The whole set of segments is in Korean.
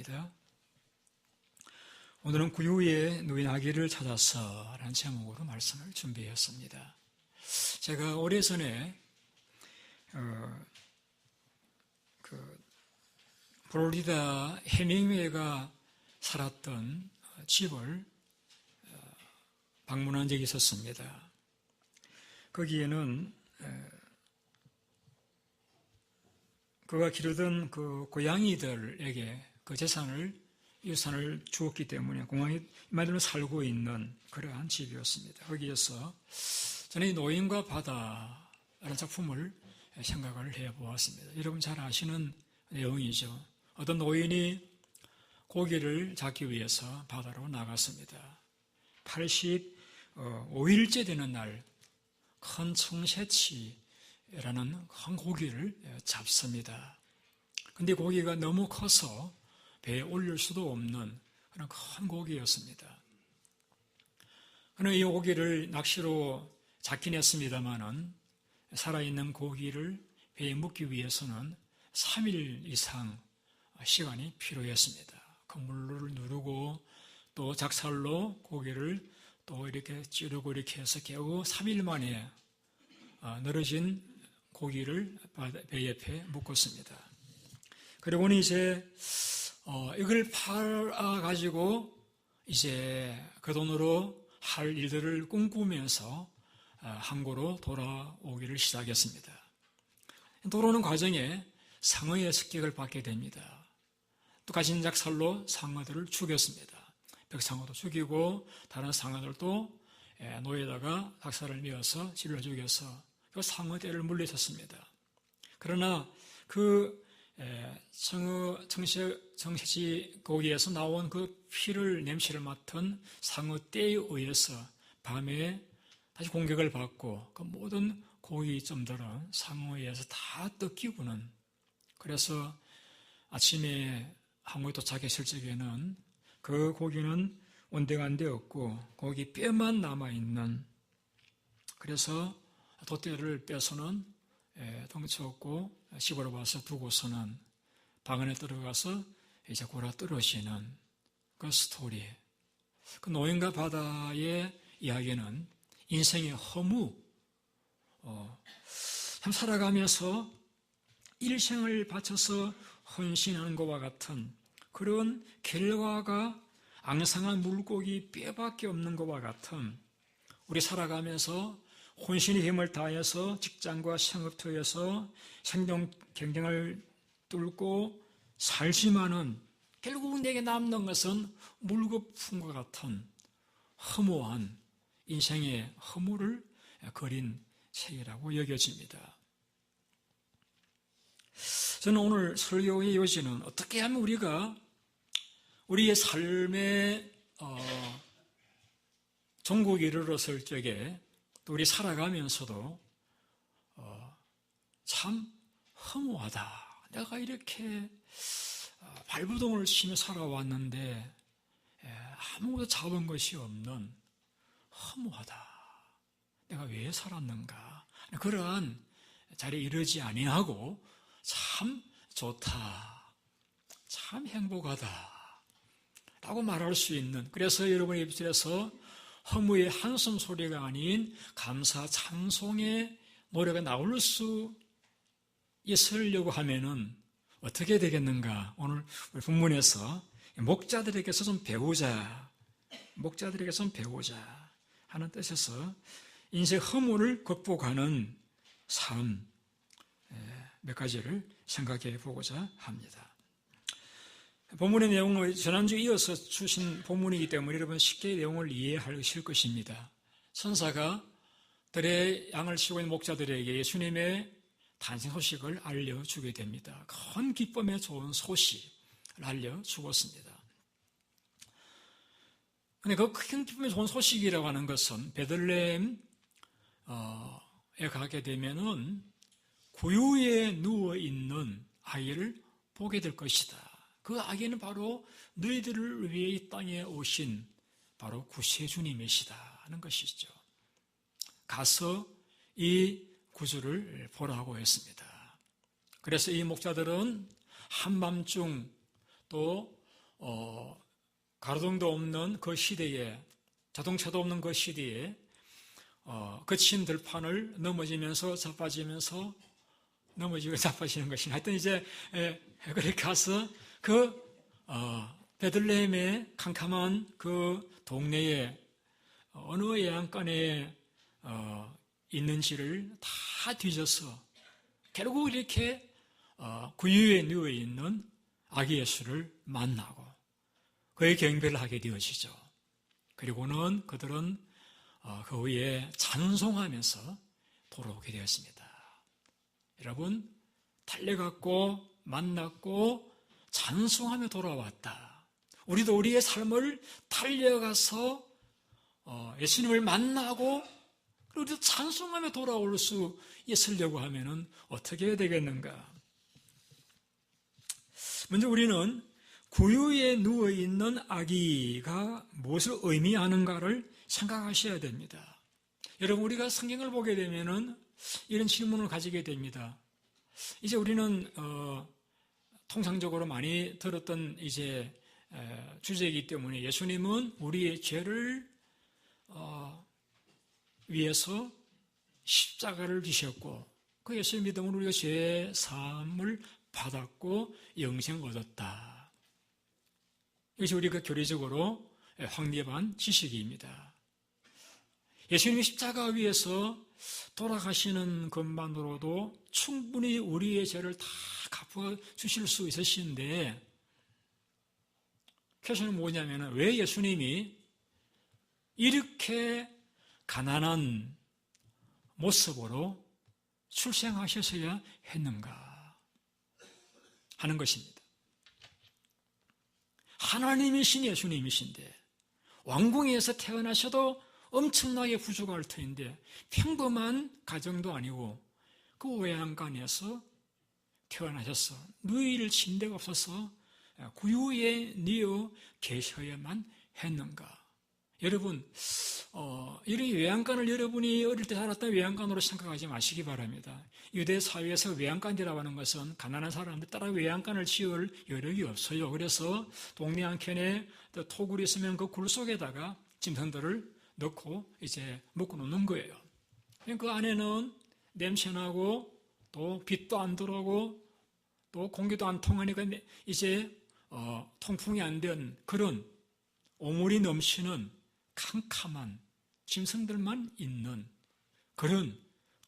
입니다. 오늘은 구유의 누인 아기를 찾아서 라는 제목으로 말씀을 준비했습니다. 제가 오래전에 플로리다 해밍웨이가 살았던 집을 방문한 적이 있었습니다. 거기에는 그가 기르던 그 고양이들에게 그 유산을 주었기 때문에 공항에 이마들로 살고 있는 그러한 집이었습니다. 거기에서 저는 이 노인과 바다라는 작품을 생각을 해보았습니다. 여러분 잘 아시는 내용이죠. 어떤 노인이 고기를 잡기 위해서 바다로 나갔습니다. 85일째 되는 날 큰 청새치라는 큰 고기를 잡습니다. 근데 고기가 너무 커서 배에 올릴 수도 없는 그런 큰 고기였습니다. 그는 이 고기를 낚시로 잡긴 했습니다마는 살아있는 고기를 배에 묻기 위해서는 3일 이상 시간이 필요했습니다. 그물을 누르고 또 작살로 고기를 또 이렇게 찌르고 이렇게 해서 겨우 3일 만에 늘어진 고기를 배 옆에 묶었습니다. 그리고는 이제 이걸 팔아가지고 이제 그 돈으로 할 일들을 꿈꾸면서 항구로 돌아오기를 시작했습니다. 돌아오는 과정에 상어의 습격을 받게 됩니다. 또 가진 작살로 상어들을 죽였습니다. 벽상어도 죽이고 다른 상어들도 노에다가 작살을 메어서 찔러 죽여서 그 상어떼를 물리쳤습니다. 그러나 그 청새치 고기에서 나온 그 냄새를 맡은 상어떼에 의해서 밤에 다시 공격을 받고 그 모든 고기점들은 상어에 의해서 다 뜯기고는 그래서 아침에 항구에 도착했을 적에는 그 고기는 온데간데없고 고기 뼈만 남아있는 그래서 돛대를 빼서는 덩치없고 씹어봐서 두고서는 방 안에 들어가서 이제 골아 떨어지는 그 스토리. 그 노인과 바다의 이야기는 인생의 허무, 참 살아가면서 일생을 바쳐서 헌신하는 것과 같은 그런 결과가 앙상한 물고기 뼈밖에 없는 것과 같은 우리 살아가면서 혼신의 힘을 다해서 직장과 생업터에서 생존 경쟁을 뚫고 살지만은 결국 내게 남는 것은 물거품과 같은 허무한 인생의 허무를 그린 책이라고 여겨집니다. 저는 오늘 설교의 요지는 어떻게 하면 우리가 우리의 삶의 종국에 이르렀을 적에 또 우리 살아가면서도 참 허무하다. 내가 이렇게 발버둥을 치며 살아왔는데 아무것도 잡은 것이 없는 허무하다. 내가 왜 살았는가. 그러한 자리에 이르지 아니하고 참 좋다. 참 행복하다. 라고 말할 수 있는 그래서 여러분의 입술에서 허무의 한숨 소리가 아닌 감사 찬송의 노래가 나올 수 있으려고 하면은 어떻게 되겠는가? 오늘 우리 본문에서 목자들에게서 좀 배우자 하는 뜻에서 인생 허무를 극복하는 삶 몇 가지를 생각해 보고자 합니다. 본문의 내용을 지난주에 이어서 주신 본문이기 때문에 여러분 쉽게 내용을 이해하실 것입니다. 천사가 들의 양을 치고 있는 목자들에게 예수님의 탄생 소식을 알려주게 됩니다. 큰 기쁨에 좋은 소식을 알려주었습니다. 그런데 그 큰 기쁨에 좋은 소식이라고 하는 것은 베들레헴에 가게 되면은 구유에 누워있는 아이를 보게 될 것이다. 그 아기는 바로 너희들을 위해 이 땅에 오신 바로 구세주님이시다 하는 것이죠. 가서 이 구주를 보라고 했습니다. 그래서 이 목자들은 한밤중 또 가로등도 없는 그 시대에, 자동차도 없는 그 시대에 거친 들판을 넘어지면서 자빠지면서 넘어지고 자빠지는 것이나 하여튼 이제 그렇게 가서 그 베들레헴의 캄캄한 그 동네에 어느 외양간에 있는지를 다 뒤져서 결국 이렇게 구유에 누워있는 아기 예수를 만나고 그의 경배를 하게 되어지죠. 그리고는 그들은 그 후에 찬송하면서 돌아오게 되었습니다. 여러분, 달려갔고 만났고 찬송하며 돌아왔다. 우리도 우리의 삶을 달려가서 예수님을 만나고 우리도 찬송하며 돌아올 수 있으려고 하면은 어떻게 해야 되겠는가? 먼저 우리는 구유에 누워있는 아기가 무엇을 의미하는가를 생각하셔야 됩니다. 여러분, 우리가 성경을 보게 되면은 이런 질문을 가지게 됩니다. 이제 우리는 통상적으로 많이 들었던 이제 주제이기 때문에 예수님은 우리의 죄를 위해서 십자가를 지셨고 그 예수를 믿음으로 우리가 죄 사함을 받았고 영생 얻었다. 이것이 우리가 교리적으로 확립한 지식입니다. 예수님이 십자가 위에서 돌아가시는 것만으로도 충분히 우리의 죄를 다 갚아주실 수 있으신데 퀘스천은 뭐냐면 왜 예수님이 이렇게 가난한 모습으로 출생하셨어야 했는가 하는 것입니다. 하나님이신 예수님이신데 왕궁에서 태어나셔도 엄청나게 부족할 터인데 평범한 가정도 아니고 그 외양간에서 태어나셔서 누일 침대가 없어서 구유에 뉘어 계셔야만 했는가? 여러분, 이런 외양간을 여러분이 어릴 때 살았던 외양간으로 생각하지 마시기 바랍니다. 유대 사회에서 외양간이라고 하는 것은 가난한 사람들 따라 외양간을 지을 여력이 없어요. 그래서 동네 한켠에 토굴이 있으면 그 굴 속에다가 짐승들을 넣고 이제 묶어 놓는 거예요. 그 안에는 냄새나고 또 빛도 안 들어오고 또 공기도 안 통하니까 이제 통풍이 안 된 그런 오물이 넘치는 캄캄한 짐승들만 있는 그런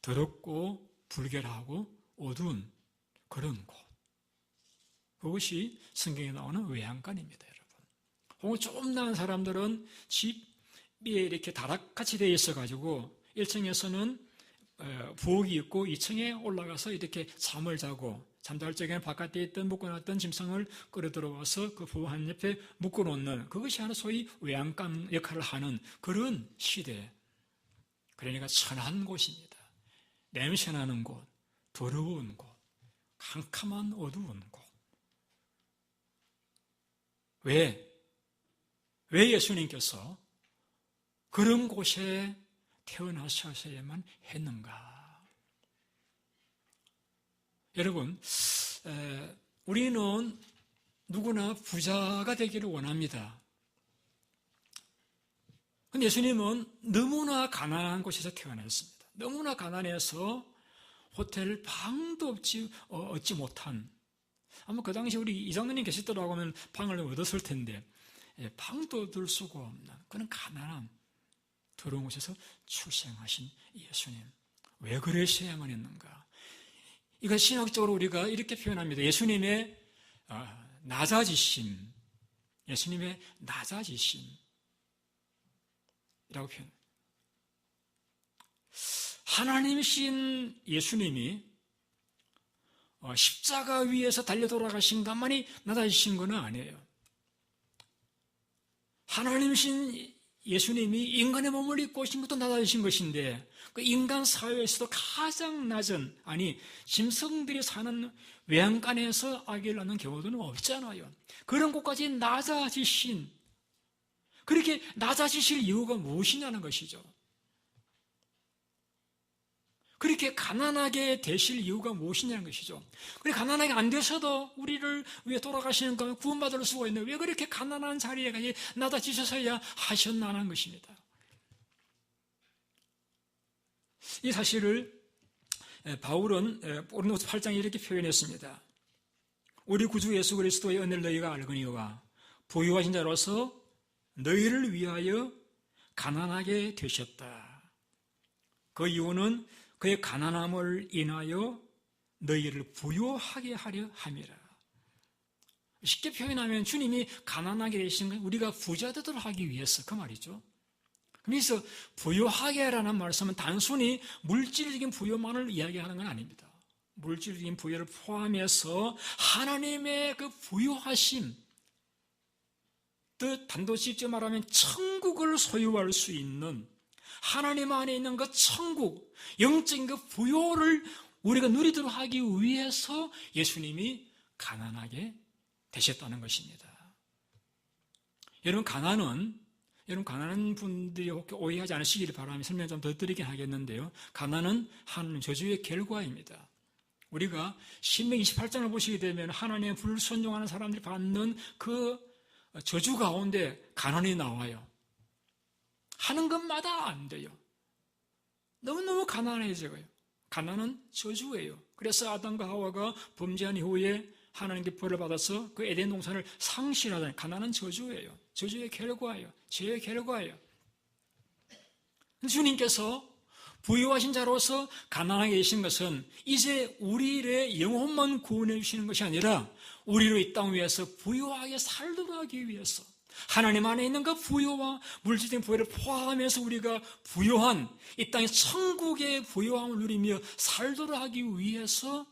더럽고 불결하고 어두운 그런 곳. 그것이 성경에 나오는 외양간입니다, 여러분. 혹은 좀 나은 사람들은 집에 이렇게 다락같이 되어 있어가지고 1층에서는 부엌이 있고 2층에 올라가서 이렇게 잠을 자고 잠잘 적에는 바깥에 있던 묶어놨던 짐승을 끌어들어와서 그 부엌 한 옆에 묶어놓는 그것이 하나 소위 외양간 역할을 하는 그런 시대. 그러니까 천한 곳입니다. 냄새나는 곳, 더러운 곳, 캄캄한 어두운 곳. 왜 예수님께서 그런 곳에 태어나셔야만 했는가? 여러분, 우리는 누구나 부자가 되기를 원합니다. 그런데 예수님은 너무나 가난한 곳에서 태어나셨습니다. 너무나 가난해서 호텔 방도 얻지 못한, 아마 그 당시 우리 이장로님 계시더라고 하면 방을 얻었을 텐데 방도 얻을 수가 없는 그런 가난한 더러운 곳에서 출생하신 예수님. 왜 그러셔야만 했는가? 이거 신학적으로 우리가 이렇게 표현합니다. 예수님의 낮아지심, 예수님의 낮아지심이라고 표현합니다. 하나님이신 예수님이 십자가 위에서 달려 돌아가신 것만이 낮아지신 건 아니에요. 하나님이신 예수님이 인간의 몸을 입고 오신 것도 낮아지신 것인데 그 인간 사회에서도 가장 낮은, 아니 짐승들이 사는 외양간에서 아기를 낳는 경우는 없잖아요. 그런 곳까지 낮아지신, 그렇게 낮아지실 이유가 무엇이냐는 것이죠. 그렇게 가난하게 되실 이유가 무엇이냐는 것이죠. 그래 가난하게 안 되셔도 우리를 위해 돌아가시는 거 구원받을 수가 있는데 왜 그렇게 가난한 자리에 낮아지셔서야 하셨나는 것입니다. 이 사실을 바울은 고린도서 8장에 이렇게 표현했습니다. 우리 구주 예수 그리스도의 은혜를 너희가 알거니와 부유하신 자로서 너희를 위하여 가난하게 되셨다. 그 이유는 그의 가난함을 인하여 너희를 부유하게 하려 함이라. 쉽게 표현하면 주님이 가난하게 되신 건 우리가 부자 되도록 하기 위해서 그 말이죠. 그래서 부유하게 하라는 말씀은 단순히 물질적인 부유만을 이야기하는 건 아닙니다. 물질적인 부유를 포함해서 하나님의 그 부유하심, 또 단도직입 말하면 천국을 소유할 수 있는 하나님 안에 있는 그 천국, 영적인 그 부요를 우리가 누리도록 하기 위해서 예수님이 가난하게 되셨다는 것입니다. 여러분 가난한 분들이 오해하지 않으시기를 바라며 설명 좀 더 드리긴 하겠는데요. 가난은 하나님 저주의 결과입니다. 우리가 신명기 28장을 보시게 되면 하나님의 불순종하는 사람들이 받는 그 저주 가운데 가난이 나와요. 하는 것마다 안 돼요. 너무너무 가난해져요. 가난은 저주예요. 그래서 아담과 하와가 범죄한 이후에 하나님께 벌을 받아서 그 에덴 동산을 상실하다니 가난은 저주예요. 저주의 결과예요. 죄의 결과예요. 주님께서 부유하신 자로서 가난하게 계신 것은 이제 우리의 영혼만 구원해 주시는 것이 아니라 우리로 이 땅 위에서 부유하게 살도록 하기 위해서 하나님 안에 있는 그 부유와 물질적인 부유를 포함해서 우리가 부유한 이 땅의 천국의 부유함을 누리며 살도록 하기 위해서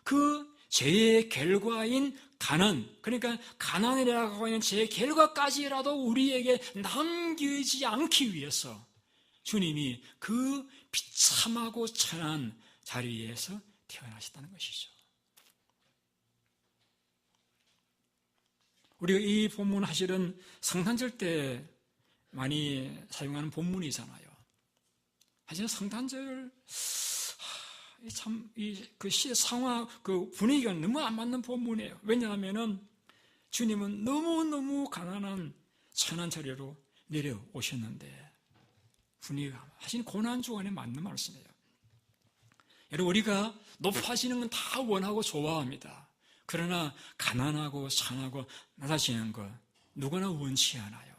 그 죄의 결과인 가난, 그러니까 가난이라고 하는 죄의 결과까지라도 우리에게 남기지 않기 위해서 주님이 그 비참하고 천한 자리에서 태어나셨다는 것이죠. 우리가 이 본문 사실은 성탄절 때 많이 사용하는 본문이잖아요. 사실 성탄절 그 시의 상황, 그 분위기가 너무 안 맞는 본문이에요. 왜냐하면은 주님은 너무너무 가난한 천한 자리로 내려오셨는데 분위기가 사실 고난 주간에 맞는 말씀이에요. 여러분 우리가 높아지는 건 다 원하고 좋아합니다. 그러나 가난하고 천하고 낮아지는 것 누구나 원치 않아요.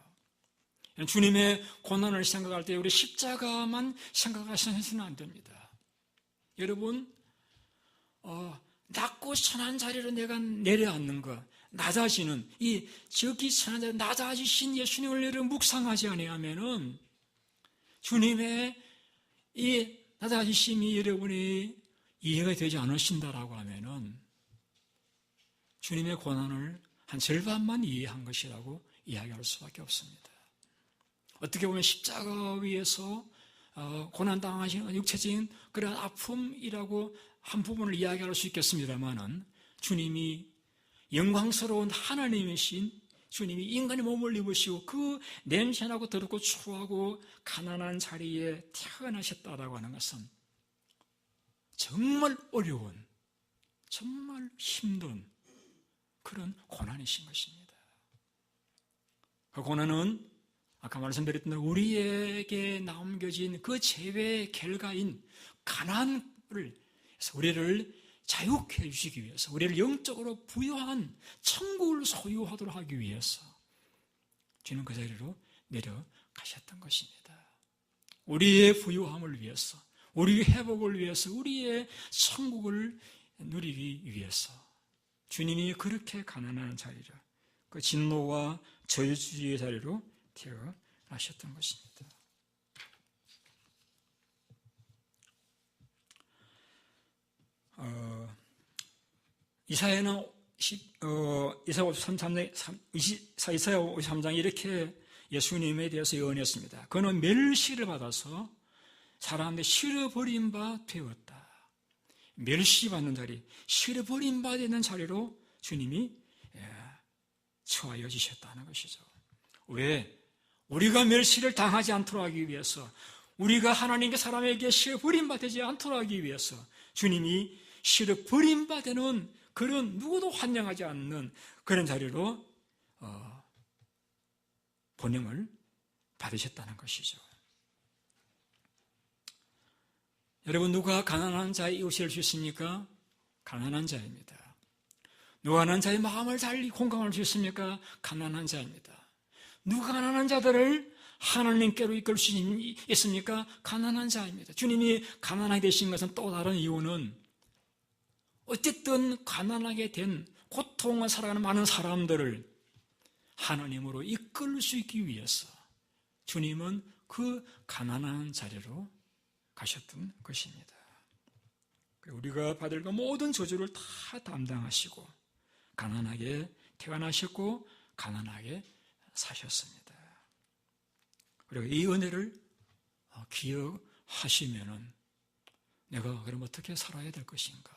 주님의 고난을 생각할 때 우리 십자가만 생각하셔서는 안 됩니다. 여러분 낮고 천한 자리로 내가 내려앉는 것, 낮아지는 이 저기 천한 자리 낮아지신 예수님을 내려 묵상하지 아니하면은 주님의 이 낮아지심이 여러분이 이해가 되지 않으신다라고 하면은 주님의 고난을 한 절반만 이해한 것이라고 이야기할 수밖에 없습니다. 어떻게 보면 십자가 위에서 고난당하시는 육체적인 그런 아픔이라고 한 부분을 이야기할 수 있겠습니다만은 주님이 영광스러운 하나님이신 주님이 인간의 몸을 입으시고 그 냄새나고 더럽고 추하고 가난한 자리에 태어나셨다라고 하는 것은 정말 어려운, 정말 힘든 그런 고난이신 것입니다. 그 고난은 아까 말씀드렸던 대로 우리에게 남겨진 그 죄의 결과인 가난을 해서 우리를 자유케 해주시기 위해서 우리를 영적으로 부유한 천국을 소유하도록 하기 위해서 주는 그 자리로 내려가셨던 것입니다. 우리의 부유함을 위해서, 우리의 회복을 위해서, 우리의 천국을 누리기 위해서 주님이 그렇게 가난한 자리로 그 진노와 저주의 자리로 태어나셨던 것입니다. 이사야는 이사야 53장에 이렇게 예수님에 대해서 예언했습니다. 그는 멸시를 받아서 사람들이 실어버린 바 되었다. 멸시받는 자리, 실어버린 바 되는 자리로 주님이 처하여지셨다는 것이죠. 왜? 우리가 멸시를 당하지 않도록 하기 위해서, 우리가 하나님께 사람에게 시력 버림받지 않도록 하기 위해서 주님이 시력 버림받는 그런 누구도 환영하지 않는 그런 자리로 본영을 받으셨다는 것이죠. 여러분, 누가 가난한 자의 이웃을 줄 수 있습니까? 가난한 자입니다. 누가 가난한 자의 마음을 잘 공감할 수 있습니까? 가난한 자입니다. 누가 가난한 자들을 하나님께로 이끌 수 있습니까? 가난한 자입니다. 주님이 가난하게 되신 것은 또 다른 이유는 어쨌든 가난하게 된 고통을 살아가는 많은 사람들을 하나님으로 이끌 수 있기 위해서 주님은 그 가난한 자리로 가셨던 것입니다. 우리가 받을 그 모든 저주를 다 담당하시고 가난하게 태어나셨고 가난하게 사셨습니다. 그리고 이 은혜를 기억하시면은 내가 그럼 어떻게 살아야 될 것인가?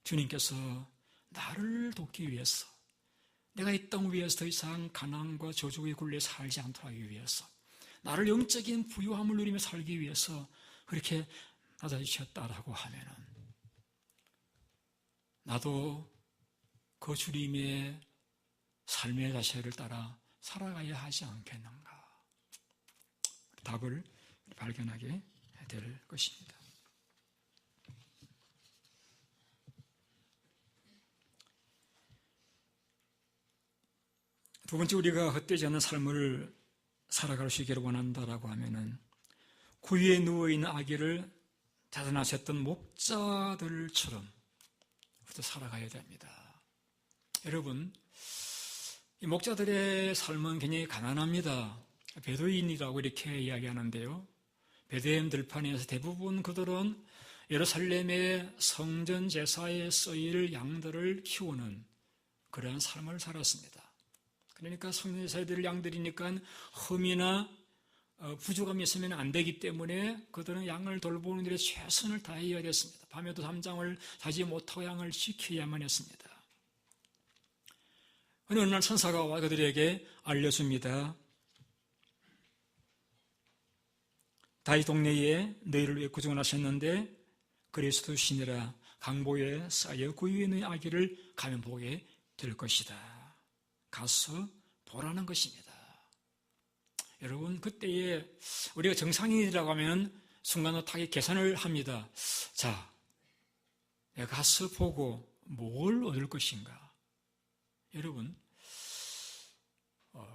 주님께서 나를 돕기 위해서, 내가 이 땅 위에서 더 이상 가난과 저주에 굴려 살지 않도록 하기 위해서, 나를 영적인 부유함을 누리며 살기 위해서 그렇게 낮아지셨다라고 하면은 나도 그 주님의 삶의 자세를 따라 살아가야 하지 않겠는가? 답을 발견하게 될 것입니다. 두 번째, 우리가 헛되지 않는 삶을 살아갈 수 있기를 원한다라고 하면은 구유에 누워있는 아기를 자선하셨던 목자들처럼 살아가야 됩니다. 여러분, 이 목자들의 삶은 굉장히 가난합니다. 베두인이라고 이렇게 이야기하는데요. 베들레헴 들판에서 대부분 그들은 예루살렘의 성전 제사에 쓰일 양들을 키우는 그러한 삶을 살았습니다. 그러니까 성전 제사에 드릴 양들이니까 흠이나 부족함이 있으면 안 되기 때문에 그들은 양을 돌보는 일에 최선을 다해야 됐습니다. 밤에도 담장을 자지 못하고 양을 지켜야만 했습니다. 어느 날 천사가 와 그들에게 알려줍니다. 다윗 동네에 너희를 위해 구정을 하셨는데 그리스도 신이라 강보에 쌓여 구유에 있는 아기를 가면 보게 될 것이다. 가서 보라는 것입니다. 여러분, 그때에 우리가 정상인이라고 하면 순간적으로 계산을 합니다. 자, 내가 가서 보고 뭘 얻을 것인가? 여러분,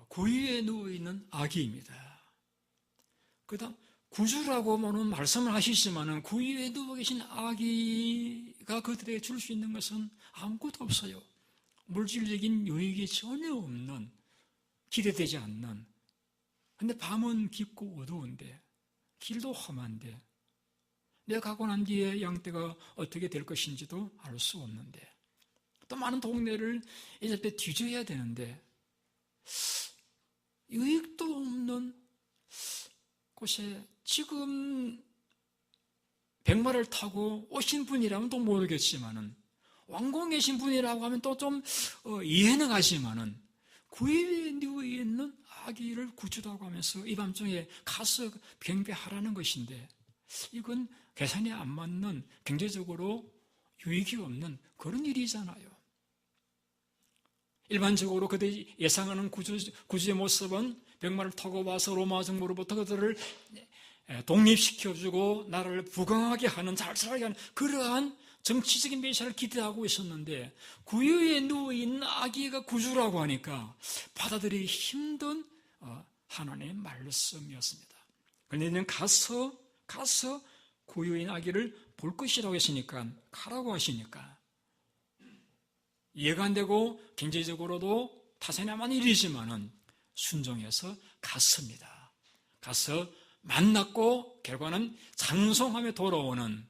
구유에 누워있는 아기입니다. 그 다음 구주라고 말씀을 하시지만 구유에 누워 계신 아기가 그들에게 줄 수 있는 것은 아무것도 없어요. 물질적인 유익이 전혀 없는, 기대되지 않는. 근데 밤은 깊고 어두운데, 길도 험한데, 내가 가고 난 뒤에 양떼가 어떻게 될 것인지도 알 수 없는데, 또 많은 동네를 이제 뒤져야 되는데, 유익도 없는 곳에 지금 백마를 타고 오신 분이라면 또 모르겠지만은, 왕궁에 계신 분이라고 하면 또 좀 이해는 가지만은, 구유에 누워 있는 아기를 구주라고 하면서 이 밤중에 가서 경배하라는 것인데, 이건 계산이 안 맞는, 경제적으로 유익이 없는 그런 일이잖아요. 일반적으로 그들이 예상하는 구주의 모습은 백마를 타고 와서 로마 정부로부터 그들을 독립시켜주고 나라를 부강하게 하는, 잘 살게 하는 그러한 정치적인 메시아를 기대하고 있었는데, 구유에 누워있는 아기가 구주라고 하니까 받아들이기 힘든 하나님의 말씀이었습니다. 그런데 이제는 가서 구유에 있는 아기를 볼 것이라고 했으니까, 가라고 하시니까 이해가 안 되고 경제적으로도 타산해야만 일이지만은 순종해서 갔습니다. 가서 만났고 결과는 장성하며 돌아오는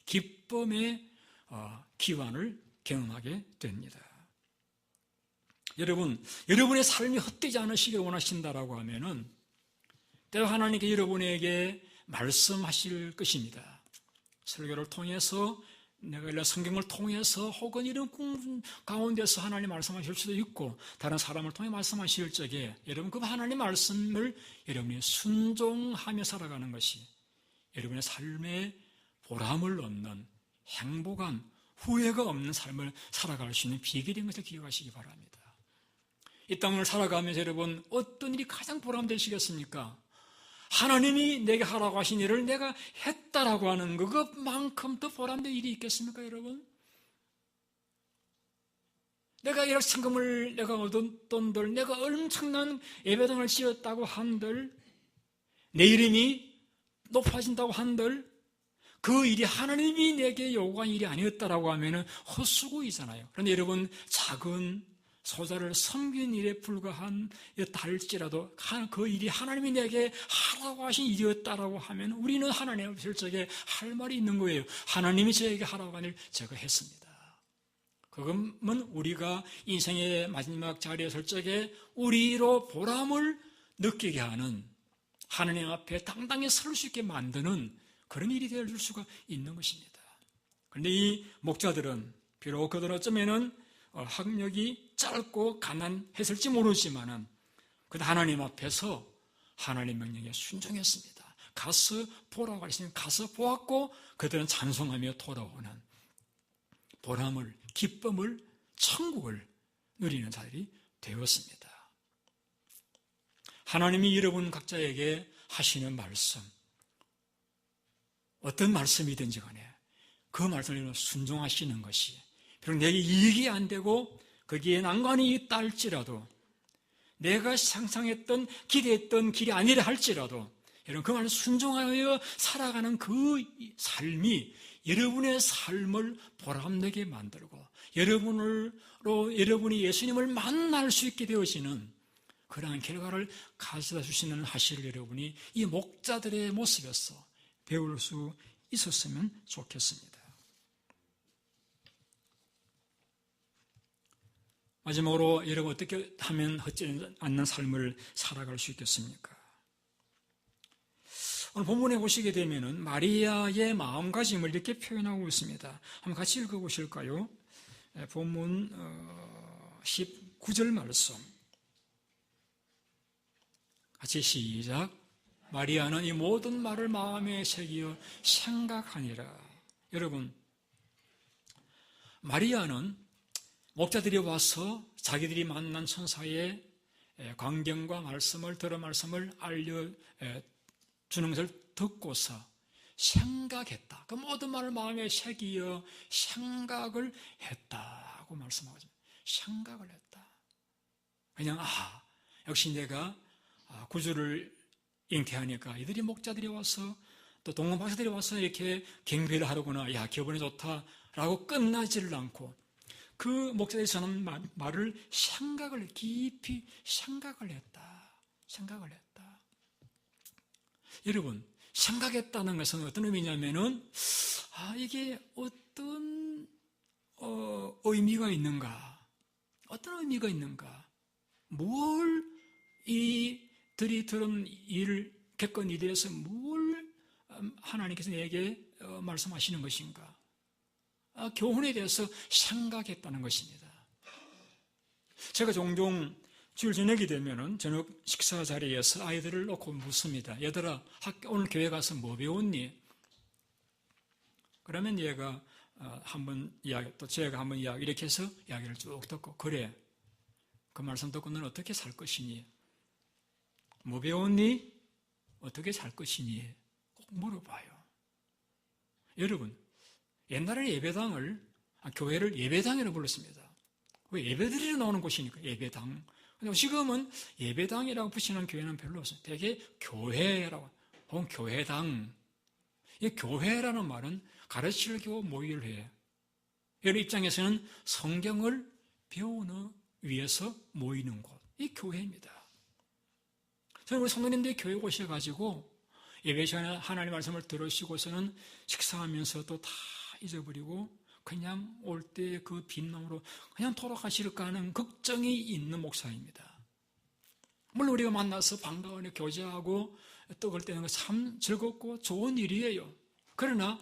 기쁨의 기환을 경험하게 됩니다. 여러분, 여러분의 삶이 헛되지 않으시길 원하신다라고 하면은 때로 하나님께 여러분에게 말씀하실 것입니다. 설교를 통해서 내가 이런 성경을 통해서 혹은 이런 꿈 가운데서 하나님 말씀하실 수도 있고 다른 사람을 통해 말씀하실 적에 여러분 그 하나님 말씀을 여러분이 순종하며 살아가는 것이 여러분의 삶에 보람을 얻는 행복한 후회가 없는 삶을 살아갈 수 있는 비결인 것을 기억하시기 바랍니다. 이 땅을 살아가면서 여러분 어떤 일이 가장 보람되시겠습니까? 하나님이 내게 하라고 하신 일을 내가 했다라고 하는 그것만큼 더 보람된 일이 있겠습니까, 여러분? 내가 이렇게 성금을 내가 얻은 돈들, 내가 엄청난 예배당을 지었다고 한들, 내 이름이 높아진다고 한들, 그 일이 하나님이 내게 요구한 일이 아니었다라고 하면 헛수고이잖아요. 그런데 여러분, 작은 소자를 섬긴 일에 불과한 달일지라도 그 일이 하나님이 내게 하라고 하신 일이었다라고 하면 우리는 하나님 앞에 적에 할 말이 있는 거예요. 하나님이 저에게 하라고 한 일 제가 했습니다. 그것은 우리가 인생의 마지막 자리에 설 적에 우리로 보람을 느끼게 하는 하나님 앞에 당당히 설 수 있게 만드는 그런 일이 될 수가 있는 것입니다. 그런데 이 목자들은 비록 그들은 어쩌면은 학력이 짧고 가난했을지 모르지만은 그 하나님 앞에서 하나님 명령에 순종했습니다. 가서 보라고 하시면 가서 보았고 그들은 찬송하며 돌아오는 보람을, 기쁨을, 천국을 누리는 자들이 되었습니다. 하나님이 여러분 각자에게 하시는 말씀, 어떤 말씀이든지 간에 그 말씀을 순종하시는 것이 비록 내게 이익이 안 되고 거기에 난관이 있다 할지라도 내가 상상했던 기대했던 길이 아니라 할지라도 여러분 그 말을 순종하여 살아가는 그 삶이 여러분의 삶을 보람되게 만들고 여러분이 예수님을 만날 수 있게 되어지는 그러한 결과를 가져다 주시는 하실 여러분이 이 목자들의 모습에서 배울 수 있었으면 좋겠습니다. 마지막으로 여러분 어떻게 하면 헛되지 않는 삶을 살아갈 수 있겠습니까? 오늘 본문에 보시게 되면은 마리아의 마음가짐을 이렇게 표현하고 있습니다. 한번 같이 읽어보실까요? 본문 19절 말씀. 같이 시작. 마리아는 이 모든 말을 마음에 새기어 생각하니라. 여러분, 마리아는 목자들이 와서 자기들이 만난 천사의 광경과 말씀을 들어 말씀을 알려주는 것을 듣고서 생각했다. 그 모든 말을 마음에 새기어 생각을 했다고 말씀하거든요. 생각을 했다. 그냥 역시 내가 구주를 잉태하니까 이들이 목자들이 와서 또 동문 박사들이 와서 이렇게 경배를 하더구나. 야, 기분이 좋다라고 끝나지를 않고 그 목자들이 전한 말을 깊이 생각을 했다. 생각을 했다. 여러분, 생각했다는 것은 어떤 의미냐면은, 이게 어떤, 의미가 있는가? 어떤 의미가 있는가? 뭘 이들이 들은 겪은 일에 대해서 뭘 하나님께서 내게 말씀하시는 것인가? 교훈에 대해서 생각했다는 것입니다. 제가 종종 주일 저녁이 되면은 저녁 식사 자리에서 아이들을 놓고 묻습니다. 얘들아, 오늘 교회 가서 뭐 배웠니? 그러면 얘가 한번 이야기, 또 제가 한번 이야기, 이렇게 해서 이야기를 쭉 듣고, 그래, 그 말씀 듣고 너는 어떻게 살 것이니? 뭐 배웠니? 어떻게 살 것이니? 꼭 물어봐요. 여러분, 옛날에는 교회를 예배당이라고 불렀습니다. 왜 예배드리러 나오는 곳이니까, 예배당. 근데 지금은 예배당이라고 붙이는 교회는 별로 없어요. 되게 교회라고, 혹은 교회당. 이 교회라는 말은 가르치려고 모이를 해. 여러 입장에서는 성경을 배우는 위해서 모이는 곳. 이 교회입니다. 저는 우리 성도님들이 교회 오셔가지고 예배 시간에 하나님 말씀을 들으시고서는 식사하면서 또 다 잊어버리고 그냥 올 때 그 빈놈으로 그냥 돌아가실까 하는 걱정이 있는 목사입니다. 물론 우리가 만나서 반가워하며 교제하고 떡을 떼는 거 참 즐겁고 좋은 일이에요. 그러나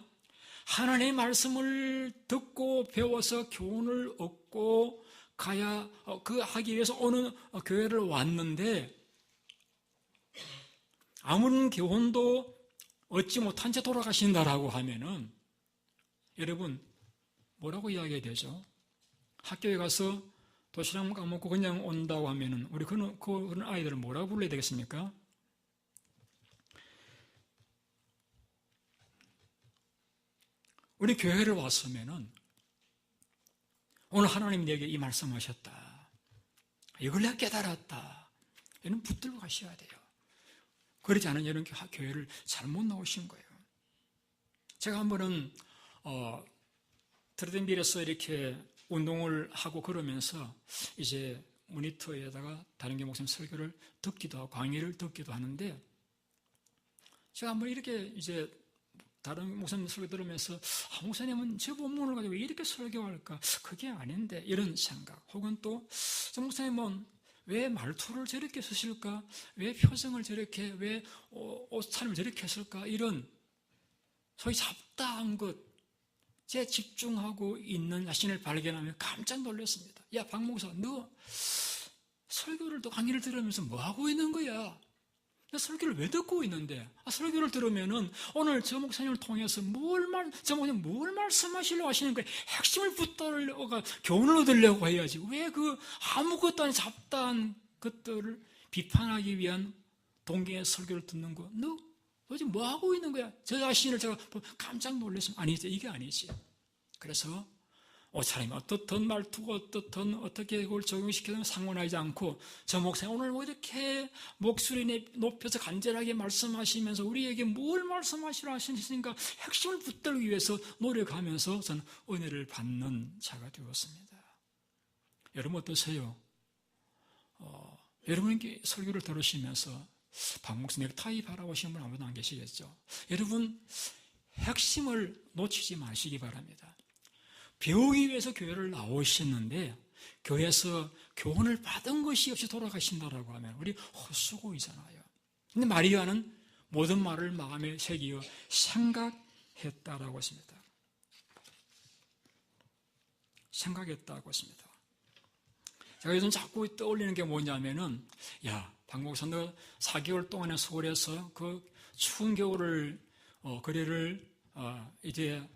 하나님의 말씀을 듣고 배워서 교훈을 얻고 가야 하기 위해서 오는 교회를 왔는데 아무런 교훈도 얻지 못한 채 돌아가신다라고 하면은 여러분 뭐라고 이야기해야 되죠? 학교에 가서 도시락 까먹고 그냥 온다고 하면은 우리 그런 아이들은 뭐라고 불러야 되겠습니까? 우리 교회를 왔으면은 오늘 하나님 내게 이 말씀하셨다. 이걸 내가 깨달았다. 이런 붙들고 가셔야 돼요. 그러지 않으면 이런 교회를 잘못 나오신 거예요. 제가 한 번은 트레드밀에서 이렇게 운동을 하고 그러면서 이제 모니터에다가 다른 교 목사님 설교를 듣기도 하고 강의를 듣기도 하는데 제가 한번 이렇게 이제 다른 목사님 설교 들으면서 목사님은 제 본문을 가지고 왜 이렇게 설교할까? 그게 아닌데 이런 생각 혹은 또 저 목사님은 왜 말투를 저렇게 쓰실까? 왜 표정을 저렇게 왜 옷차림을 저렇게 했을까? 이런 소위 잡다한 것 제 집중하고 있는 자신을 발견하며 깜짝 놀랐습니다. 야, 박 목사, 너 설교를 또 강의를 들으면서 뭐 하고 있는 거야? 나 설교를 왜 듣고 있는데? 설교를 들으면은 오늘 저 목사님을 통해서 저 목사님 뭘 말씀하시려고 하시는 거야? 핵심을 붙들려고, 교훈을 얻으려고 해야지. 왜 아무것도 아닌 잡다한 것들을 비판하기 위한 동경의 설교를 듣는 거? 너 도대체 뭐 하고 있는 거야? 저 자신을 제가 깜짝 놀랐으면 아니지, 이게 아니지. 그래서 사람이 어떻든 말투가 어떻든 어떻게 그걸 적용시키든 상관하지 않고 저 목사님 오늘 뭐 이렇게 목소리 높여서 간절하게 말씀하시면서 우리에게 뭘 말씀하시려 하시니까 핵심을 붙들기 위해서 노력하면서 저는 은혜를 받는 자가 되었습니다. 여러분 어떠세요? 여러분께 설교를 들으시면서 박 목사님 넥타이 바라보시는 분 아무도 안 계시겠죠? 여러분 핵심을 놓치지 마시기 바랍니다. 배우기 위해서 교회를 나오셨는데 교회에서 교훈을 받은 것이 없이 돌아가신다라고 하면 우리 헛수고이잖아요. 근데 마리아는 모든 말을 마음에 새기어 생각했다라고 했습니다. 생각했다고 했습니다. 제가 요즘 자꾸 떠올리는 게 뭐냐면은 박 목사 너 4개월 동안에 서울에서 그 추운 겨울을 거리를 이제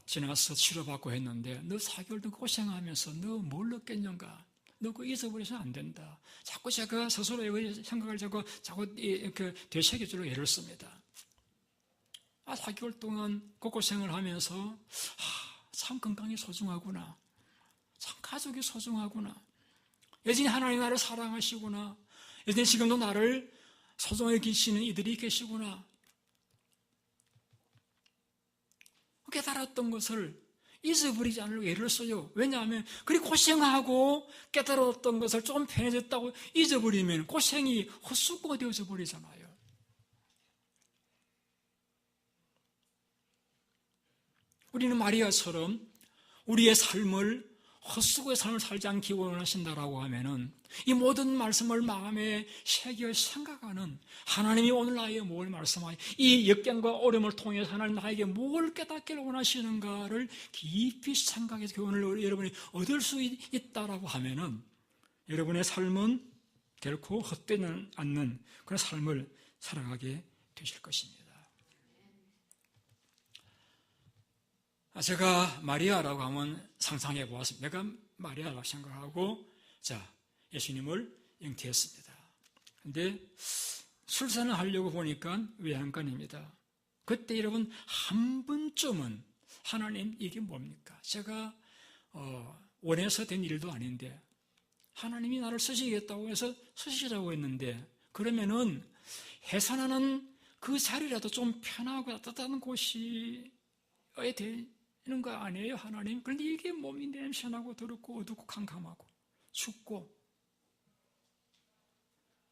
지나서 치료받고 했는데 너 4개월 동안 고생하면서 너 뭘 얻겠는가? 너 그거 잊어버려서는 안 된다. 자꾸 제가 스스로의 생각을 자꾸 이렇게 되새겨주려고 애를 씁니다. 4개월 동안 그 고생을 하면서 참 건강이 소중하구나. 참 가족이 소중하구나. 여전히 하나님 나를 사랑하시구나. 여전히 지금도 나를 소중하게 계시는 이들이 계시구나. 깨달았던 것을 잊어버리지 않으려고 애를 써요. 왜냐하면 그리 고생하고 깨달았던 것을 좀 편해졌다고 잊어버리면 고생이 헛수고가 되어져 버리잖아요. 우리는 마리아처럼 우리의 삶을 헛수고의 삶을 살지 않기 원하신다라고 하면은 이 모든 말씀을 마음에 새겨 생각하는 하나님이 오늘 나에게 뭘 말씀하시 이 역경과 어려움을 통해서 하나님 나에게 뭘 깨닫기를 원하시는가를 깊이 생각해서 교훈을 여러분이 얻을 수 있다라고 하면은 여러분의 삶은 결코 헛되지 않는 그런 삶을 살아가게 되실 것입니다. 제가 마리아라고 하면 상상해 보았습니다. 내가 마리아라고 생각하고 예수님을 잉태했습니다. 그런데 출산을 하려고 보니까 외양간입니다. 그때 여러분 한 번쯤은 하나님 이게 뭡니까? 제가 원해서 된 일도 아닌데 하나님이 나를 쓰시겠다고 해서 쓰시라고 했는데 그러면은 해산하는 그 자리라도 좀 편하고 따뜻한 곳이 되는 거 아니에요, 하나님? 그런데 이게 몸이 냄새나고 더럽고 어둡고 캄캄하고 춥고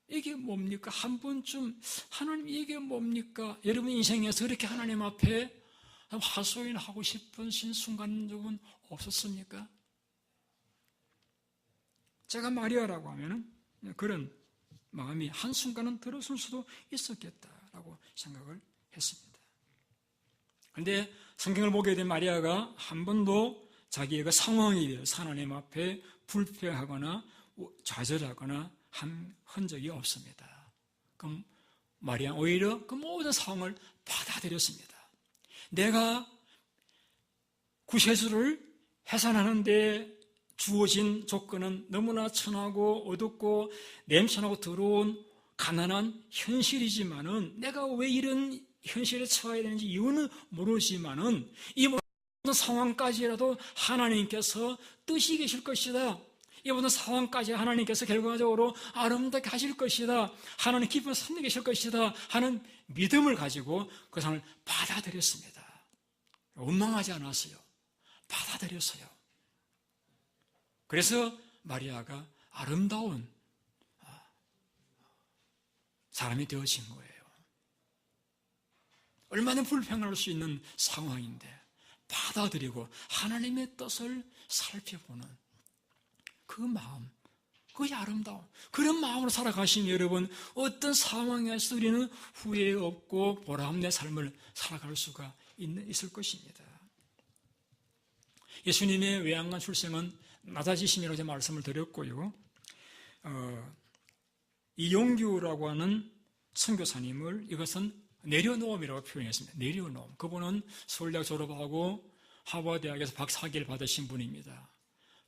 이게 뭡니까? 한 번쯤 하나님 이게 뭡니까? 여러분 인생에서 이렇게 하나님 앞에 하소연하고 싶은 순간적은 없었습니까? 제가 마리아라고 하면은 그런 마음이 한순간은 들었을 수도 있었겠다라고 생각을 했습니다. 그런데 성경을 보게 된 마리아가 한 번도 자기의 그 상황에 대해서 하나님 앞에 불평하거나 좌절하거나 한 흔적이 없습니다. 그럼 마리아는 오히려 그 모든 상황을 받아들였습니다. 내가 구세주를 해산하는데 주어진 조건은 너무나 천하고 어둡고 냄새나고 더러운 가난한 현실이지만은 내가 왜 이런 현실에 처해야 되는지 이유는 모르지만은 이 모든 상황까지라도 하나님께서 뜻이 계실 것이다. 이 모든 상황까지 하나님께서 결과적으로 아름답게 하실 것이다. 하나님 기쁨을 선내 계실 것이다 하는 믿음을 가지고 그 상황을 받아들였습니다. 원망하지 않았어요. 받아들였어요. 그래서 마리아가 아름다운 사람이 되어진 거예요. 얼마나 불평할 수 있는 상황인데 받아들이고 하나님의 뜻을 살펴보는 그 마음, 그게 아름다움. 그런 마음으로 살아가신 여러분, 어떤 상황에서 우리는 후회 없고 보람된 삶을 살아갈 수가 있을 것입니다. 예수님의 외양간 출생은 낮아지심이라고 제가 말씀을 드렸고요. 이용규라고 하는 선교사님을 이것은 내려놓음이라고 표현했습니다. 내려놓음. 그분은 서울대학 졸업하고 하버드대학에서 박사학위를 받으신 분입니다.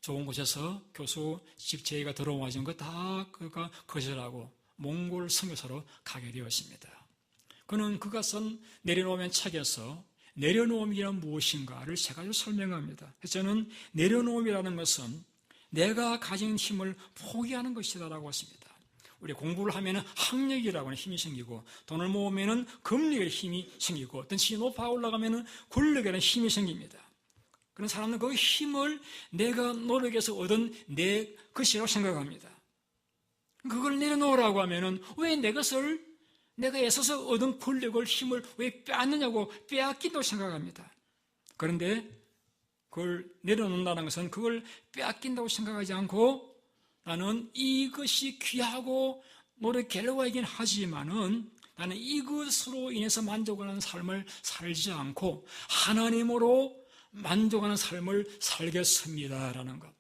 좋은 곳에서 교수 직제가 들어와진 거 다 그가 거절하고 몽골 선교사로 가게 되었습니다. 그는 그가 쓴 내려놓으면 책에서 내려놓음이란 무엇인가를 세 가지로 설명합니다. 저는 내려놓음이라는 것은 내가 가진 힘을 포기하는 것이다라고 했습니다. 우리 공부를 하면 학력이라고 하는 힘이 생기고 돈을 모으면 금력의 힘이 생기고 어떤 지위 높아 올라가면 권력이라는 힘이 생깁니다. 그런 사람은 그 힘을 내가 노력해서 얻은 내 것이라고 생각합니다. 그걸 내려놓으라고 하면 왜 내 것을 내가 애써서 얻은 권력을 힘을 왜 빼앗느냐고 빼앗긴다고 생각합니다. 그런데 그걸 내려놓는다는 것은 그걸 빼앗긴다고 생각하지 않고 나는 이것이 귀하고 노력 결과이긴 하지만은 나는 이것으로 인해서 만족하는 삶을 살지 않고 하나님으로 만족하는 삶을 살겠습니다라는 것.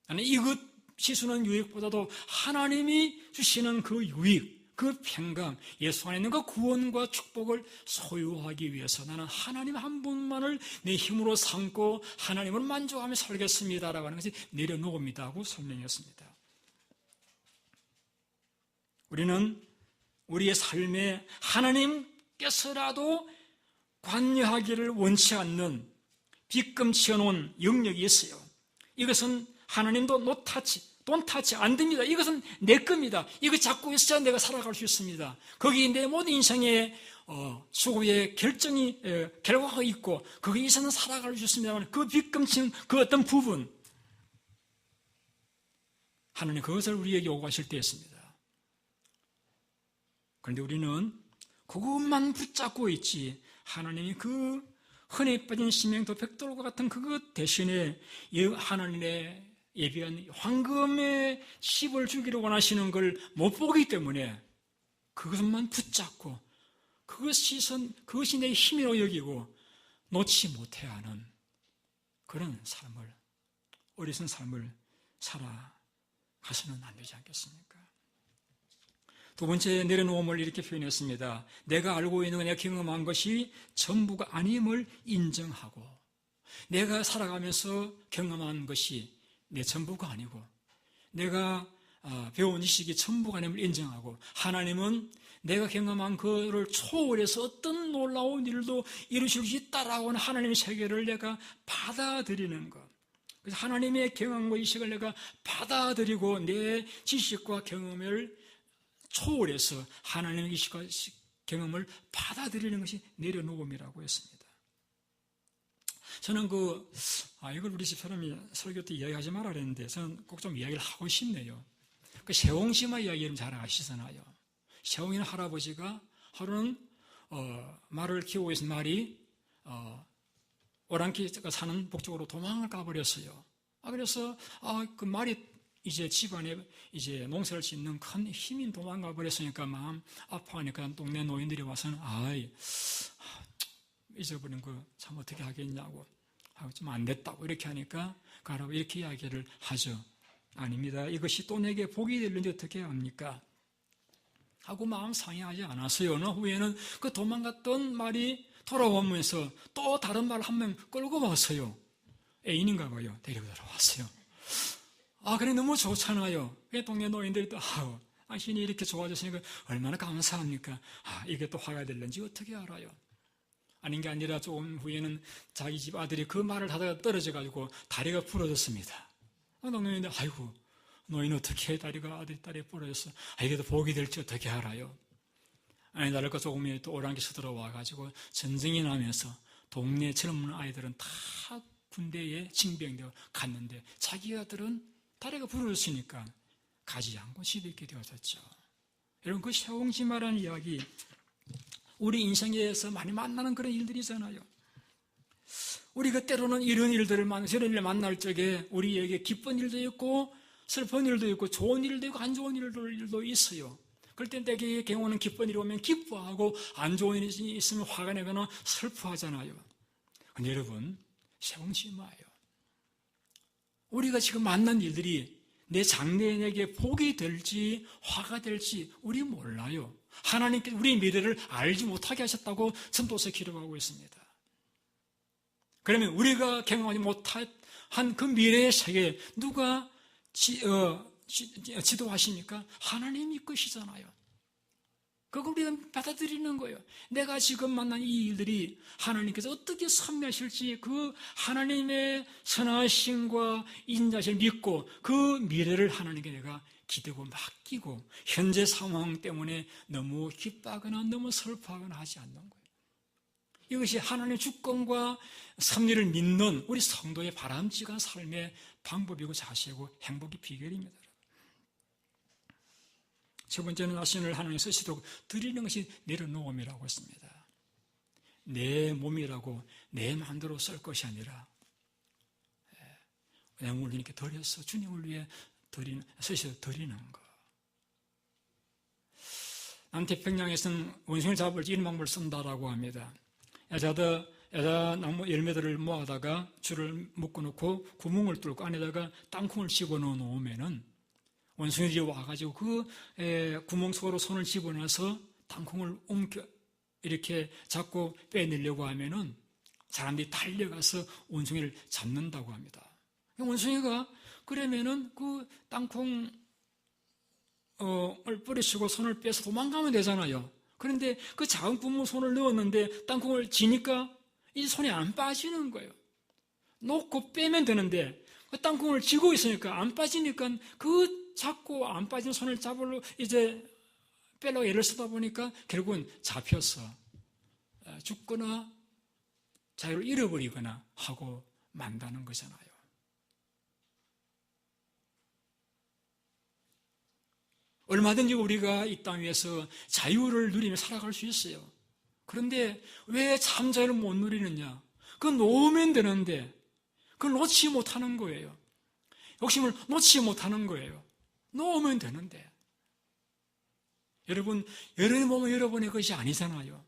나는 이것이 주는 유익보다도 하나님이 주시는 그 유익, 그 평강, 예수 안에 있는 그 구원과 축복을 소유하기 위해서 나는 하나님 한 분만을 내 힘으로 삼고 하나님을 만족하며 살겠습니다라고 하는 것이 내려놓습니다 하고 설명했습니다. 우리는 우리의 삶에 하나님께서라도 관여하기를 원치 않는 빗금치어 놓은 영역이 있어요. 이것은 하나님도 don't touch, 안 됩니다. 이것은 내 겁니다. 이거 잡고 있어야 내가 살아갈 수 있습니다. 거기 내 모든 인생의 수고의 결과가 있고 거기에 있어서는 살아갈 수 있습니다만 그 빗금치는 그 어떤 부분 하나님 그것을 우리에게 요구하실 때였습니다. 그런데 우리는 그것만 붙잡고 있지 하나님이 그 흔히 빠진 심령도 백돌과 같은 그것 대신에 하나님의 예비한 황금의 칩을 주기를 원하시는 걸 못 보기 때문에 그것만 붙잡고 그것이 내 힘이라고 여기고 놓지 못해야 하는 그런 삶을, 어리석은 삶을 살아가서는 안 되지 않겠습니까? 두 번째 내려놓음을 이렇게 표현했습니다. 내가 알고 있는 내가 경험한 것이 전부가 아님을 인정하고 내가 살아가면서 경험한 것이 내 전부가 아니고 내가 배운 지식이 전부가 아님을 인정하고 하나님은 내가 경험한 그를 초월해서 어떤 놀라운 일도 이루실 수 있다라고 하는 하나님의 세계를 내가 받아들이는 것. 그래서 하나님의 경험과 지식을 내가 받아들이고 내 지식과 경험을 초월해서 하나님의 지식과 경험을 받아들이는 것이 내려놓음이라고 했습니다. 저는 이걸 우리 집 사람이 설교 때 이야기하지 말라 그랬는데 저는 꼭 좀 이야기를 하고 싶네요. 그 세홍시마 이야기를 잘 아시잖아요. 세홍이는 할아버지가 하루는 말을 키우고 있는 말이 오랑캐가 사는 북쪽으로 도망을 가버렸어요. 그래서 그 말이 이제 집안에 이제 농사를 짓는 큰 힘이 도망가 버렸으니까 마음 아파하니까 동네 노인들이 와서는 잊어버린 거 참 어떻게 하겠냐고 하고 좀 안 됐다고 이렇게 하니까 가라고 이렇게 이야기를 하죠. 아닙니다. 이것이 또 내게 복이 되는데 어떻게 합니까? 하고 마음 상해하지 않았어요. 어느 후에는 그 도망갔던 말이 돌아오면서 또 다른 말 한 명 끌고 왔어요. 애인인가 봐요. 데리고 들어왔어요. 그래 너무 좋잖아요. 동네 노인들이 또 당신이 이렇게 좋아졌으니까 얼마나 감사합니까? 이게 또 화가 될는지 어떻게 알아요? 아닌 게 아니라 조금 후에는 자기 집 아들이 그 말을 하다가 떨어져가지고 다리가 부러졌습니다. 동네인데 아이고 너희는 어떻게 다리가 아들 다리 부러졌어? 이게 또 복이 될지 어떻게 알아요? 아니 다를까 조금 후에 또 오랑캐서 들어와가지고 전쟁이 나면서 동네 젊은 아이들은 다 군대에 징병되어 갔는데 자기 아들은 다리가 부러졌으니까 가지 않고 집에 있게 되었었죠. 여러분 그 세옹지마라는 이야기 우리 인생에서 많이 만나는 그런 일들이잖아요. 우리가 때로는 이런 일들을 만날 적에 우리에게 기쁜 일도 있고 슬픈 일도 있고 좋은 일도 있고 안 좋은 일도 있어요. 그럴 때 내게 경우는 기쁜 일이 오면 기뻐하고 안 좋은 일이 있으면 화가 나거나 슬퍼하잖아요. 근데 여러분 세옹지마예요. 우리가 지금 만난 일들이 내 장래에게 복이 될지 화가 될지 우리 몰라요. 하나님께서 우리 미래를 알지 못하게 하셨다고 전도서 기록하고 있습니다. 그러면 우리가 경험하지 못한 그 미래의 세계에 누가 지도하십니까? 하나님이 이끄시잖아요. 그걸 우리가 받아들이는 거예요. 내가 지금 만난 이 일들이 하나님께서 어떻게 섭리하실지 그 하나님의 선하심과 인자심을 믿고 그 미래를 하나님께 내가 기대고 맡기고 현재 상황 때문에 너무 기뻐하거나 너무 슬퍼하거나 하지 않는 거예요. 이것이 하나님의 주권과 섭리를 믿는 우리 성도의 바람직한 삶의 방법이고 자세고 행복의 비결입니다. 첫 번째는 자신을 하나님께 쓰시도록 드리는 것이 내려놓음이라고 했습니다. 내 몸이라고 내 마음대로 쓸 것이 아니라 내 몸을 이렇게 드려서 주님을 위해 쓰시도록 드리는 것. 남태평양에서는 원숭이를 잡을 때 이런 방법을 쓴다라고 합니다. 여자 나무 열매들을 모아다가 줄을 묶어놓고 구멍을 뚫고 안에다가 땅콩을 집어넣어 놓으면은 원숭이들이 와가지고 그 구멍 속으로 손을 집어넣어서 땅콩을 이렇게 잡고 빼내려고 하면은 사람들이 달려가서 원숭이를 잡는다고 합니다. 원숭이가 그러면은 그 땅콩을 뿌리치고 손을 빼서 도망가면 되잖아요. 그런데 그 작은 구멍 손을 넣었는데 땅콩을 지니까 이 손이 안 빠지는 거예요. 놓고 빼면 되는데 그 땅콩을 쥐고 있으니까 안 빠지니까 그 잡고 안 빠진 손을 잡으러 이제 빼려고 애를 쓰다 보니까 결국은 잡혀서 죽거나 자유를 잃어버리거나 하고 만다는 거잖아요. 얼마든지 우리가 이 땅 위에서 자유를 누리며 살아갈 수 있어요. 그런데 왜 참 자유를 못 누리느냐? 그건 놓으면 되는데 그걸 놓지 못하는 거예요. 욕심을 놓지 못하는 거예요. 놓으면 되는데. 여러분, 여러분의 몸은 여러분의 것이 아니잖아요.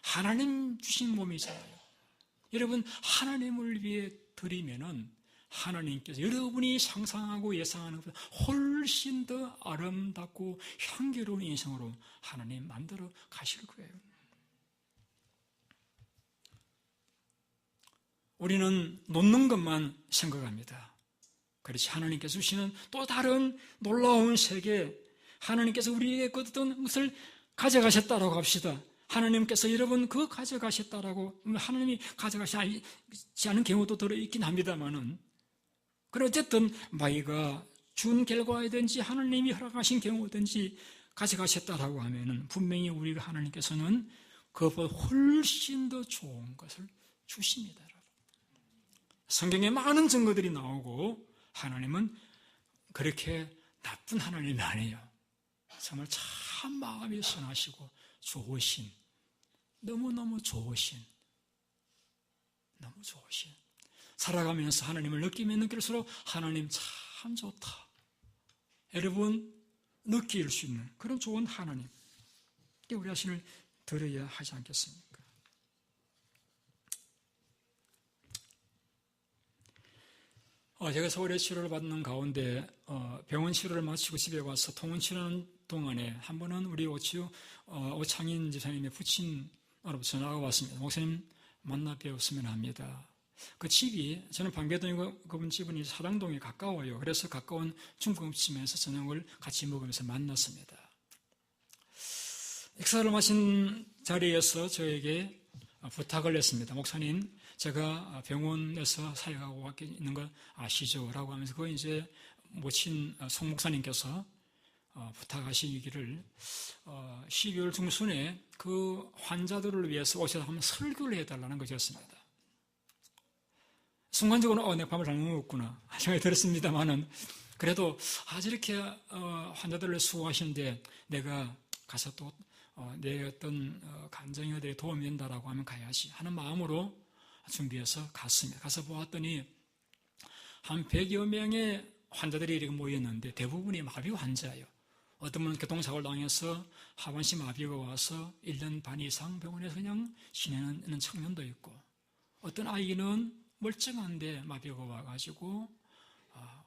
하나님 주신 몸이잖아요. 여러분, 하나님을 위해 드리면은 하나님께서 여러분이 상상하고 예상하는 것보다 훨씬 더 아름답고 향기로운 인생으로 하나님 만들어 가실 거예요. 우리는 놓는 것만 생각합니다. 그렇지 하나님께서 주시는 또 다른 놀라운 세계, 하나님께서 우리에게 어떤 것을 가져가셨다라고 합시다. 하나님께서 여러분 그거 가져가셨다라고, 하나님이 가져가시지 않은 경우도 들어있긴 합니다만은, 그럼 어쨌든 마이가 준 결과이든지 하나님이 허락하신 경우든지 가져가셨다라고 하면은 분명히 우리가 하나님께서는 그것보다 훨씬 더 좋은 것을 주십니다. 성경에 많은 증거들이 나오고 하나님은 그렇게 나쁜 하나님이 아니에요. 정말 참 마음이 선하시고 좋으신, 너무너무 좋으신, 너무 좋으신, 살아가면서 하나님을 느끼면 느낄수록 하나님 참 좋다, 여러분 느낄 수 있는 그런 좋은 하나님, 우리 자신을 들어야 하지 않겠습니까? 제가 서울에 치료를 받는 가운데 병원 치료를 마치고 집에 와서 통원 치료하는 동안에 한 번은 우리 오창인 집사님의 부친으로부터 전화가 왔습니다. 목사님 만나 뵈었으면 합니다. 그 집이, 저는 방배동이고 그분 집은 사당동에 가까워요. 그래서 가까운 중국집에서 저녁을 같이 먹으면서 만났습니다. 식사를 마친 자리에서 저에게 부탁을 했습니다. 목사님, 제가 병원에서 사역하고 있는 거 아시죠? 라고 하면서 그 이제 모친 송 목사님께서 부탁하시기를 12월 중순에 그 환자들을 위해서 오셔서 한번 설교를 해달라는 것이었습니다. 순간적으로 내가 밥을 잘못 먹었구나 생각이 들었습니다만은 그래도 저렇게 환자들을 수고하시는데 내가 가서 또 내 어떤 감정이 어디에 도움이 된다라고 하면 가야지 하는 마음으로 준비해서 갔습니다. 가서 보았더니 한 100여 명의 환자들이 이렇게 모였는데 대부분이 마비 환자예요. 어떤 분은 교통사고를 당해서 하반신 마비가 와서 1년 반 이상 병원에서 그냥 지내는 청년도 있고, 어떤 아이는 멀쩡한데 마비가 와가지고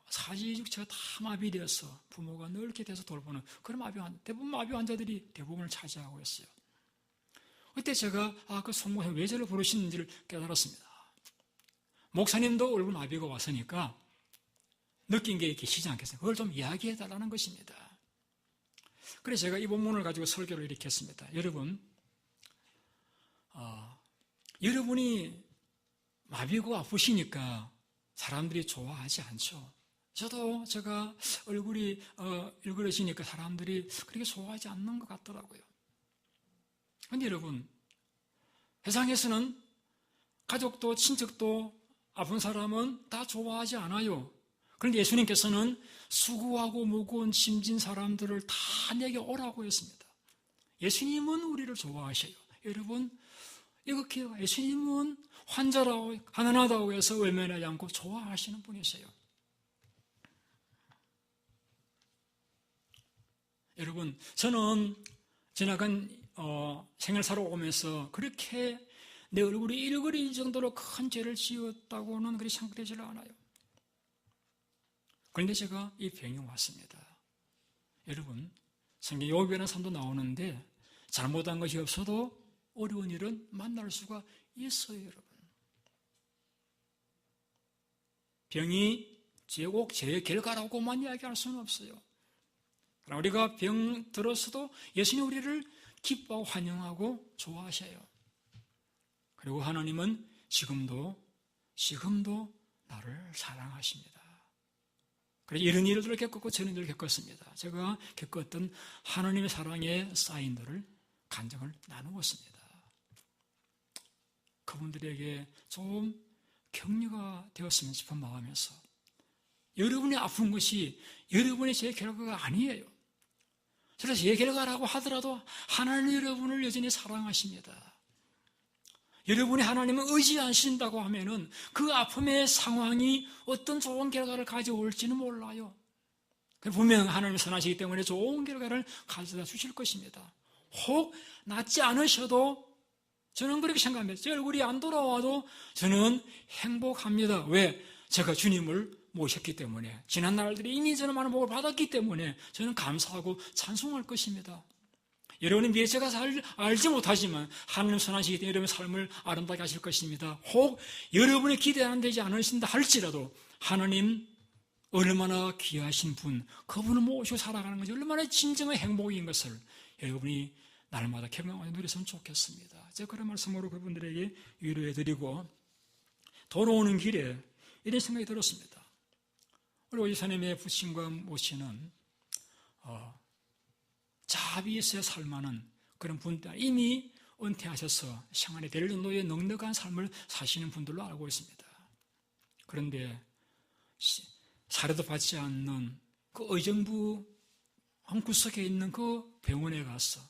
사지육체가 다 마비되어서 부모가 넓게 돼서 돌보는 그런 마비 환자, 대부분 마비 환자들이 대부분을 차지하고 있어요. 그때 제가 그 송목사님 왜 저를 부르시는지를 깨달았습니다. 목사님도 얼굴 마비가 왔으니까 느낀 게 계시지 않겠어요? 그걸 좀 이야기해 달라는 것입니다. 그래서 제가 이 본문을 가지고 설교를 이렇게 했습니다. 여러분, 여러분이 마비고 아프시니까 사람들이 좋아하지 않죠. 저도 제가 얼굴이 일그러지니까 사람들이 그렇게 좋아하지 않는 것 같더라고요. 그런데 여러분, 세상에서는 가족도 친척도 아픈 사람은 다 좋아하지 않아요. 그런데 예수님께서는 수고하고 무거운 짐진 사람들을 다 내게 오라고 했습니다. 예수님은 우리를 좋아하셔요. 여러분, 이렇게 예수님은 환자라고 가난하다고 해서 외면하지 않고 좋아하시는 분이세요. 여러분, 저는 지나간 생을 살아오면서 그렇게 내 얼굴이 일그릴 정도로 큰 죄를 지었다고는 그리 생각되지 않아요. 그런데 제가 이 병이 왔습니다. 여러분, 성경 욥이라는 사람도 나오는데 잘못한 것이 없어도 어려운 일은 만날 수가 있어요, 여러분. 병이 꼭 죄의 결과라고만 이야기할 수는 없어요. 그러나 우리가 병 들었어도 예수님 우리를 기뻐하고 환영하고 좋아하셔요. 그리고 하나님은 지금도 나를 사랑하십니다. 그래서 이런 일들을 겪었고 저런 일을 겪었습니다. 제가 겪었던 하나님의 사랑의 사인들을 간증을 나누었습니다. 그분들에게 좀 격려가 되었으면 싶은 마음에서, 여러분이 아픈 것이 여러분의 제 결과가 아니에요. 그래서 제 결과라고 하더라도 하나님 여러분을 여전히 사랑하십니다. 여러분이 하나님을 의지하신다고 하면은 그 아픔의 상황이 어떤 좋은 결과를 가져올지는 몰라요. 분명 하나님이 선하시기 때문에 좋은 결과를 가져다 주실 것입니다. 혹 낫지 않으셔도 저는 그렇게 생각합니다. 제 얼굴이 안 돌아와도 저는 행복합니다. 왜? 제가 주님을 모셨기 때문에, 지난 날들이 이미 저는 많은 복을 받았기 때문에 저는 감사하고 찬송할 것입니다. 여러분은 미래 제가 알지 못하지만 하나님 선하시기 때문에 여러분의 삶을 아름답게 하실 것입니다. 혹 여러분의 기대하는 되지 않으신다 할지라도 하나님 얼마나 귀하신 분, 그분을 모시고 살아가는 것이 얼마나 진정한 행복인 것을 여러분이 날마다 경험하여 누렸으면 좋겠습니다. 제가 그런 말씀으로 그분들에게 위로해드리고, 돌아오는 길에 이런 생각이 들었습니다. 우리 오지사님의 부친과 모친은 자비에서 살만한 그런 분들, 이미 은퇴하셔서 생활에 될 정도의 넉넉한 삶을 사시는 분들로 알고 있습니다. 그런데 사례도 받지 않는 그 의정부 한 구석에 있는 그 병원에 가서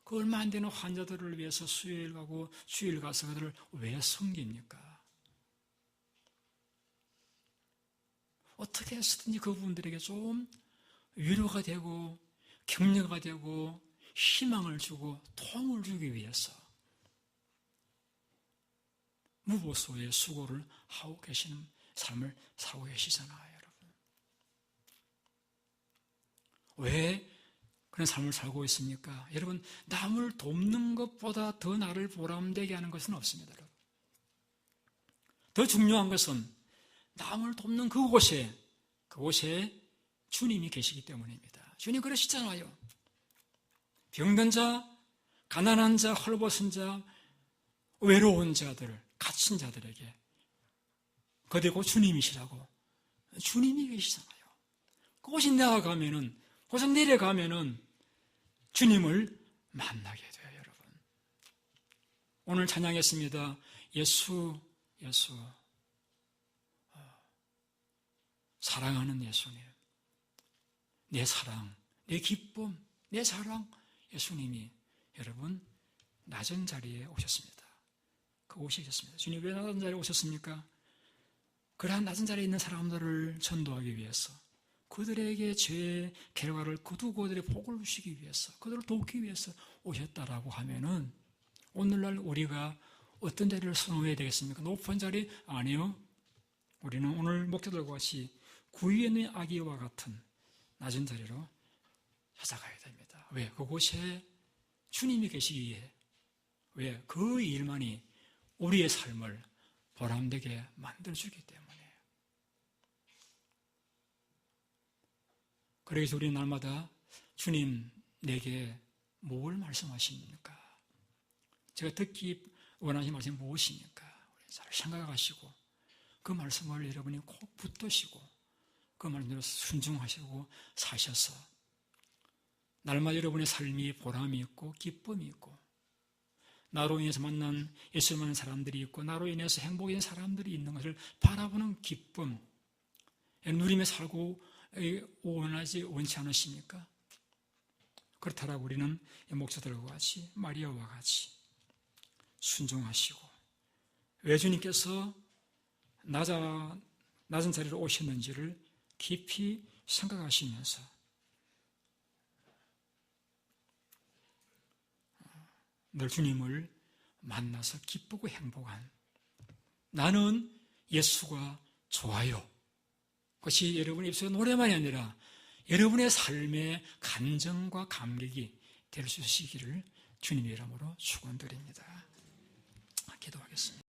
그 얼마 안 되는 환자들을 위해서 수요일 가고 주일 가서 그들을 왜 섬깁니까? 어떻게 해서든지 그분들에게 좀 위로가 되고 격려가 되고 희망을 주고 도움을 주기 위해서 무보수의 수고를 하고 계시는 삶을 살고 계시잖아요, 여러분. 왜 그런 삶을 살고 있습니까? 여러분, 남을 돕는 것보다 더 나를 보람되게 하는 것은 없습니다, 여러분. 더 중요한 것은 남을 돕는 그곳에 주님이 계시기 때문입니다. 주님 그러시잖아요. 병든 자, 가난한 자, 헐벗은 자, 외로운 자들, 갇힌 자들에게 그대고 주님이시라고. 주님이 계시잖아요. 그곳에 나아가면은, 그곳에 내려가면은 주님을 만나게 돼요, 여러분. 오늘 찬양했습니다. 예수, 사랑하는 예수님. 내 사랑, 내 기쁨, 내 사랑, 예수님이 여러분 낮은 자리에 오셨습니다. 그곳에 오셨습니다. 주님 왜 낮은 자리에 오셨습니까? 그러한 낮은 자리에 있는 사람들을 전도하기 위해서, 그들에게 죄의 결과를 거두고 그들의 복을 주시기 위해서, 그들을 돕기 위해서 오셨다라고 하면은 오늘날 우리가 어떤 자리를 선호해야 되겠습니까? 높은 자리? 아니요. 우리는 오늘 목자들과 같이 구위에 있는 아기와 같은 낮은 자리로 찾아가야 됩니다. 왜? 그곳에 주님이 계시기에, 왜? 그 일만이 우리의 삶을 보람되게 만들어주기 때문에. 그래서 우리는 날마다 주님 내게 뭘 말씀하십니까? 제가 듣기 원하시는 말씀이 무엇입니까? 잘 생각하시고 그 말씀을 여러분이 꼭 붙드시고 그 말씀대로 순종하시고 사셔서 날마다 여러분의 삶이 보람이 있고 기쁨이 있고, 나로 인해서 만난 예수를 만난 사람들이 있고 나로 인해서 행복이 된 사람들이 있는 것을 바라보는 기쁨, 누리며 살고 원치 않으십니까? 그렇다라고 우리는 목사들과 같이, 마리아와 같이 순종하시고, 왜 주님께서 낮은 자리로 오셨는지를 깊이 생각하시면서 늘 주님을 만나서 기쁘고 행복한, 나는 예수가 좋아요, 그것이 여러분의 입술의 노래만이 아니라 여러분의 삶의 감정과 감격이 될 수 있으시기를 주님의 이름으로 축원드립니다. 기도하겠습니다.